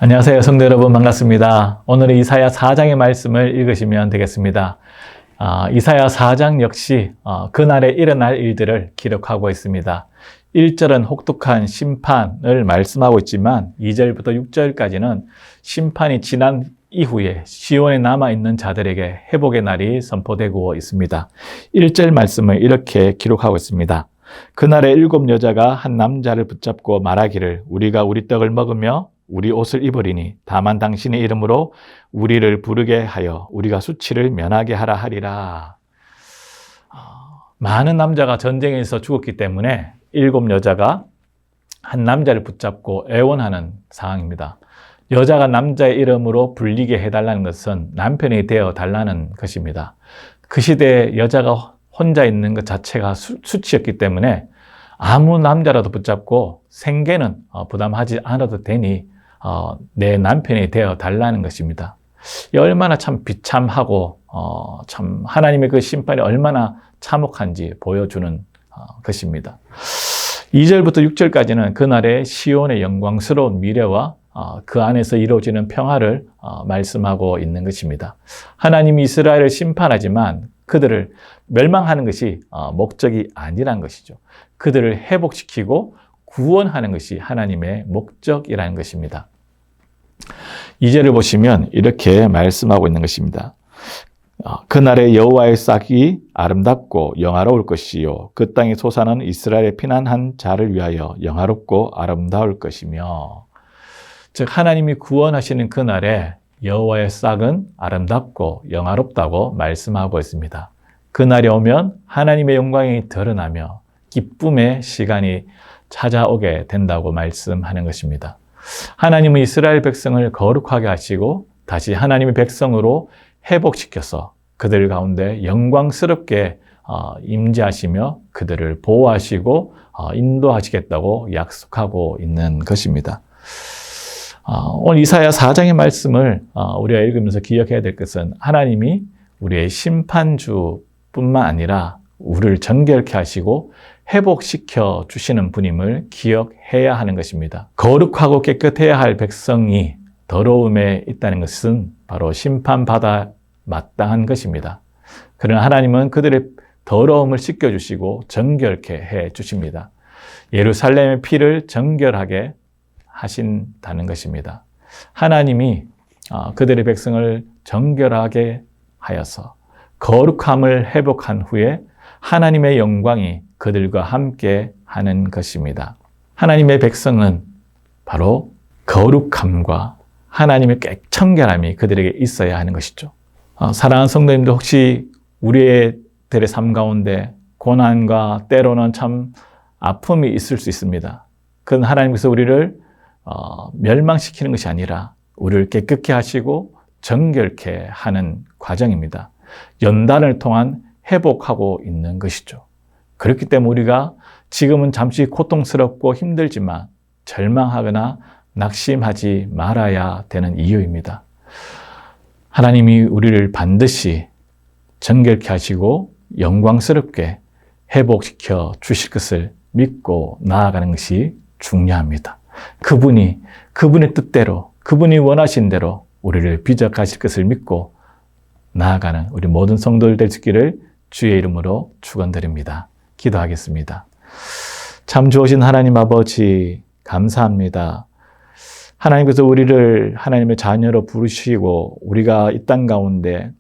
안녕하세요. 성도 여러분 반갑습니다. 오늘은 이사야 4장의 말씀을 읽으시면 되겠습니다. 이사야 4장 역시 그날에 일어날 일들을 기록하고 있습니다. 1절은 혹독한 심판을 말씀하고 있지만 2절부터 6절까지는 심판이 지난 이후에 시온에 남아있는 자들에게 회복의 날이 선포되고 있습니다. 1절 말씀을 이렇게 기록하고 있습니다. 그날에 7 여자가 한 남자를 붙잡고 말하기를 우리가 우리 떡을 먹으며 우리 옷을 입으리니 다만 당신의 이름으로 우리를 부르게 하여 우리가 수치를 면하게 하라 하리라. 많은 남자가 전쟁에서 죽었기 때문에 7 여자가 한 남자를 붙잡고 애원하는 상황입니다. 여자가 남자의 이름으로 불리게 해달라는 것은 남편이 되어 달라는 것입니다. 그 시대에 여자가 혼자 있는 것 자체가 수치였기 때문에 아무 남자라도 붙잡고 생계는 부담하지 않아도 되니 내 남편이 되어 달라는 것입니다. 얼마나 참 비참하고 참 하나님의 그 심판이 얼마나 참혹한지 보여주는 것입니다. 2절부터 6절까지는 그날의 시온의 영광스러운 미래와 그 안에서 이루어지는 평화를 말씀하고 있는 것입니다. 하나님이 이스라엘을 심판하지만 그들을 멸망하는 것이 목적이 아니란 것이죠. 그들을 회복시키고 구원하는 것이 하나님의 목적이라는 것입니다. 2절을 보시면 이렇게 말씀하고 있는 것입니다. 그날의 여호와의 싹이 아름답고 영화로울 것이요 그 땅의 소산은 이스라엘에 피난한 자를 위하여 영화롭고 아름다울 것이며, 즉 하나님이 구원하시는 그날에 여호와의 싹은 아름답고 영화롭다고 말씀하고 있습니다. 그날이 오면 하나님의 영광이 드러나며 기쁨의 시간이 찾아오게 된다고 말씀하는 것입니다. 하나님은 이스라엘 백성을 거룩하게 하시고 다시 하나님의 백성으로 회복시켜서 그들 가운데 영광스럽게 임재하시며 그들을 보호하시고 인도하시겠다고 약속하고 있는 것입니다. 오늘 이사야 4장의 말씀을 우리가 읽으면서 기억해야 될 것은 하나님이 우리의 심판주뿐만 아니라 우리를 정결케 하시고 회복시켜 주시는 분임을 기억해야 하는 것입니다. 거룩하고 깨끗해야 할 백성이 더러움에 있다는 것은 바로 심판받아 마땅한 것입니다. 그러나 하나님은 그들의 더러움을 씻겨주시고 정결케 해 주십니다. 예루살렘의 피를 정결하게 하신다는 것입니다. 하나님이 그들의 백성을 정결하게 하여서 거룩함을 회복한 후에 하나님의 영광이 그들과 함께 하는 것입니다. 하나님의 백성은 바로 거룩함과 하나님의 청결함이 그들에게 있어야 하는 것이죠. 사랑하는 성도님들, 혹시 우리들의 삶 가운데 고난과 때로는 참 아픔이 있을 수 있습니다. 그건 하나님께서 우리를 멸망시키는 것이 아니라 우리를 깨끗게 하시고 정결케 하는 과정입니다. 연단을 통한 회복하고 있는 것이죠. 그렇기 때문에 우리가 지금은 잠시 고통스럽고 힘들지만 절망하거나 낙심하지 말아야 되는 이유입니다. 하나님이 우리를 반드시 정결케 하시고 영광스럽게 회복시켜 주실 것을 믿고 나아가는 것이 중요합니다. 그분의 뜻대로, 그분이 원하신 대로 우리를 빚어가실 것을 믿고 나아가는 우리 모든 성도들 될 수 있기를 주의 이름으로 축원드립니다. 기도하겠습니다. 참 좋으신 하나님 아버지, 감사합니다. 하나님께서 우리를 하나님의 자녀로 부르시고 우리가 이 땅 가운데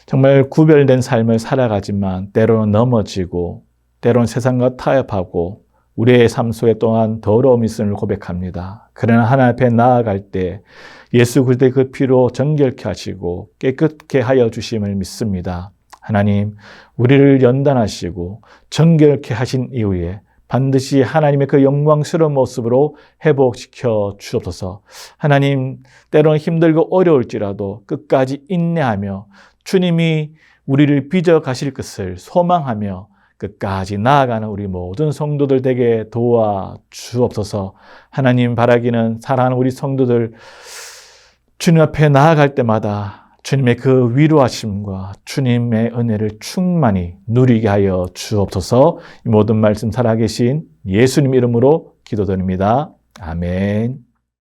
정말 구별된 삶을 살아가지만 때로는 넘어지고 때로는 세상과 타협하고 우리의 삶 속에 또한 더러움이 있음을 고백합니다. 그러나 하나님 앞에 나아갈 때 예수 그리스도의 그 피로 정결케 하시고 깨끗게 하여 주심을 믿습니다. 하나님, 우리를 연단하시고 정결케 하신 이후에 반드시 하나님의 그 영광스러운 모습으로 회복시켜 주옵소서. 하나님, 때로는 힘들고 어려울지라도 끝까지 인내하며 주님이 우리를 빚어 가실 것을 소망하며 끝까지 나아가는 우리 모든 성도들 되게 도와 주옵소서. 하나님, 바라기는 사랑하는 우리 성도들 주님 앞에 나아갈 때마다 주님의 그 위로하심과 주님의 은혜를 충만히 누리게 하여 주옵소서. 이 모든 말씀 살아계신 예수님 이름으로 기도드립니다. 아멘.